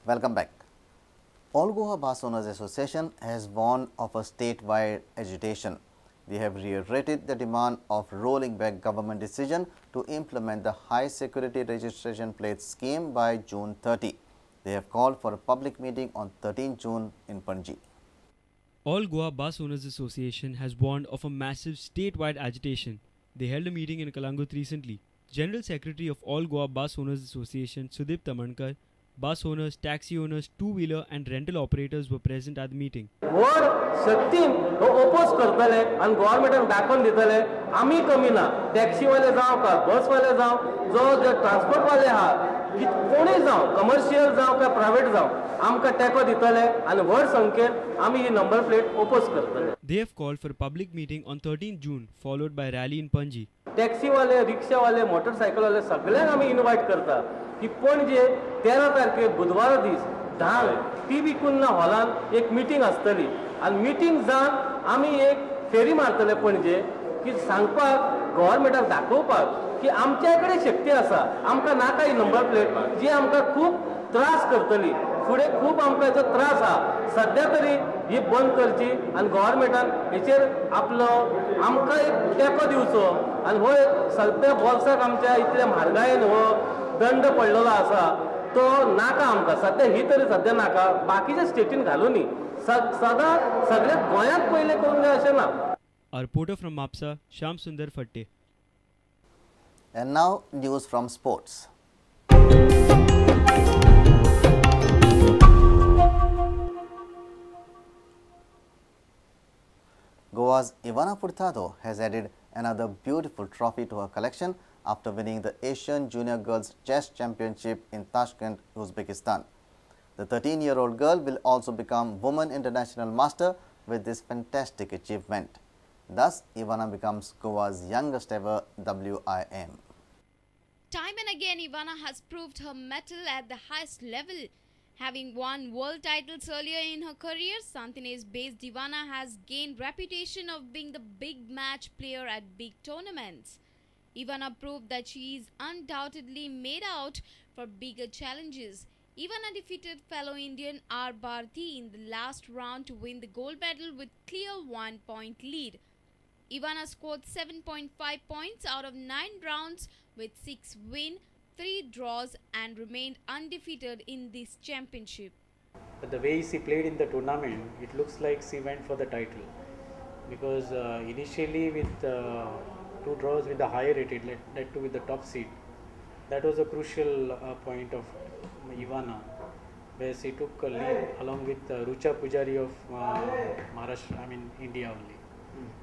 Welcome back. All Goa Bus Owners Association has warned of a statewide agitation. They have reiterated the demand of rolling back government decision to implement the high security registration plate scheme by June 30. They have called for a public meeting on 13 June in Panji. All Goa Bus Owners Association has warned of a massive statewide agitation. They held a meeting in Kalangut recently. General Secretary of All Goa Bus Owners Association Sudip Tamankar, bus owners, taxi owners, two-wheeler and rental operators were present at the meeting. वर सक्तीन oppose करतले आणि गव्हर्नमेंटाक दाखोवन दितले आमी कमी ना टॅक्सीवाले जावं का बसवाले जावं जो ट्रान्सपोर्टवाले आहा की कोणीय जावं कमर्शियल जावं का प्रायव्हेट जावं आमकां टेको दितले आणि व्हड संख्येन आमी ही नंबर प्लेट ओपोज करतले. They have called for a public meeting on 13 June followed by a rally in Panji. टॅक्सीवाले रिक्षावाले मोटरसायकलवाले सगळ्यांक आमी इन्वायट करता की पणजे 13 तारखेक बुधवार दीस 10 टीव्ही कुन्ना हॉलान एक मीटिंग आसतली आणि मीटिंग जावन आमी एक फेरी मारतले पणजे की सांगपाक गव्हर्नमेंटाक दाखोवपाक की आमच्या कडेन शक्ती आसा आमकां नाका ही नंबर प्लेट जी आमकां खूब त्रास करतली फुडें खूब आमकां हेचो त्रास आहा सध्या तरी ही बंद करची आणि गव्हर्नमेंटान हेचेर आपलो आमकां एक तेंको दिवचो आणि हो सध्या बोल्साक आमच्या इतल्या म्हारगायेन हो दंड पडलेलो आसा तो नाका आमकां सध्या ही तरी सध्या नाका बाकीच्या स्टेटीन घालूनी सदां सगळ्या गोंयांत पयलें करून जाय अशें ना. A reporter from Mapsa, Shyam Sundar Fatte. And now news from sports. Goa's Ivana Furtado has added another beautiful trophy to her collection after winning the Asian Junior Girls Chess Championship in Tashkent, Uzbekistan. The 13-year-old girl will also become Woman International Master with this fantastic achievement. Thus, Ivana becomes Goa's youngest ever WIM. Time and again, Ivana has proved her mettle at the highest level. Having won world titles earlier in her career, Santinese-based Ivana has gained reputation of being the big match player at big tournaments. Ivana proved that she is undoubtedly made out for bigger challenges. Ivana defeated fellow Indian R. Bharti in the last round to win the gold medal with clear 1-point lead. Ivana scored 7.5 points out of 9 rounds with 6 wins, 3 draws and remained undefeated in this championship. But the way she played in the tournament, it looks like she went for the title. Because initially with 2 draws with the higher rated led to with the top seed. That was a crucial point of Ivana, where she took a lead along with Rucha Pujari of Maharashtra, India only.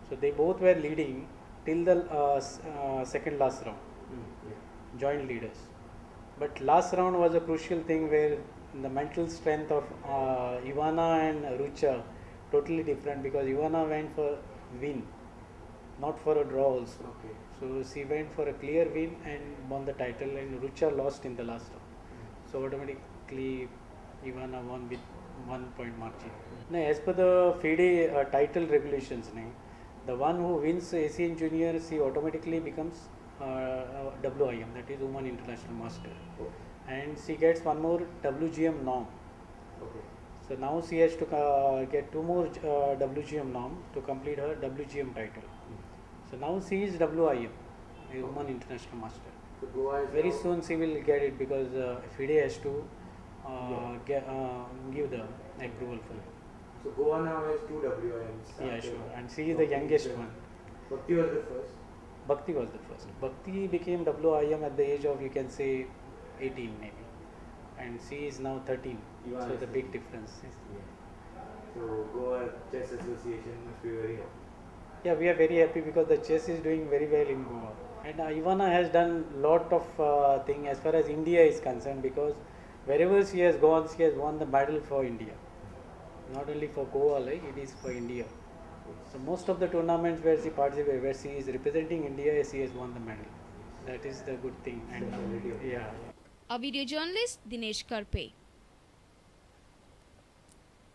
So they both were leading till the second last round, joint leaders. But last round was a crucial thing where the mental strength of Ivana and Rucha totally different, because Ivana went for win, not for a draw also. Okay. So she went for a clear win and won the title, and Rucha lost in the last round. So automatically Ivana won with 1 point margin. Now, as per the FIDE title regulations, the one who wins Asian Junior, she automatically becomes WIM, that is Woman International Master. Okay. And she gets one more WGM norm. Okay. So now she has to get 2 more WGM norm to complete her WGM title. So now she is WIM, a Woman International Master. So very soon she will get it, because FIDE has to give the approval for it. So Goa now has 2 WIMs. Yeah, sure. And she is the youngest one. Bhakti was the first. Bhakti was the first. Bhakti became WIM at the age of, you can say, 18 maybe. And she is now 13. Ivana, so the big difference. Yeah. So Goa Chess Association must be very happy. Yeah, we are very happy because the chess is doing very well in Goa. And Ivana has done lot of things as far as India is concerned, because wherever she has gone, she has won the medal for India. Not only for Goa, like it is for India. So most of the tournaments where she participates, where she is representing India, she has won the medal. That is the good thing. And yeah. A video journalist, Dinesh Karpe.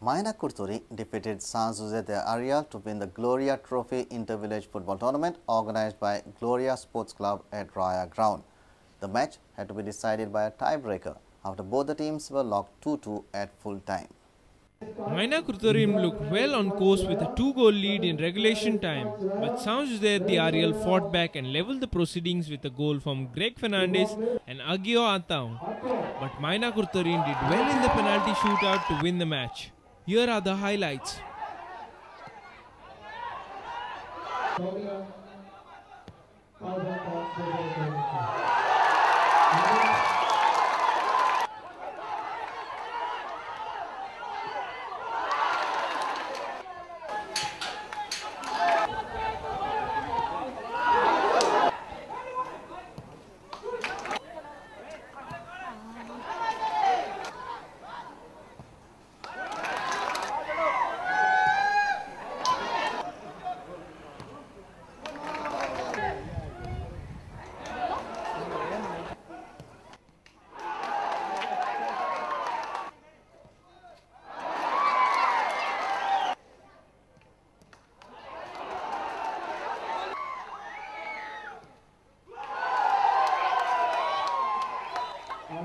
Maina Kurturi defeated San Jose de Ariel to win the Gloria Trophy Inter-Village Football Tournament organized by Gloria Sports Club at Raya Ground. The match had to be decided by a tiebreaker after both the teams were locked 2-2 at full time. Maina Kurtarim looked well on course with a 2-goal lead in regulation time, but sounds there the Ariel fought back and levelled the proceedings with a goal from Greg Fernandez and Agio Ataung. But Maina Kurtarim did well in the penalty shootout to win the match. Here are the highlights.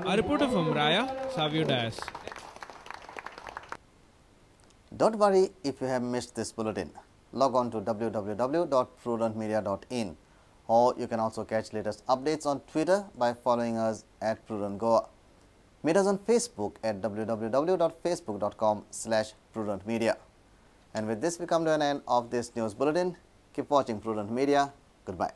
A reporter from Raya, Savio Dias. Don't worry if you have missed this bulletin. Log on to www.prudentmedia.in, or you can also catch latest updates on Twitter by following us at Prudent Goa. Meet us on Facebook at www.facebook.com/prudentmedia. And with this, we come to an end of this news bulletin. Keep watching Prudent Media. Goodbye.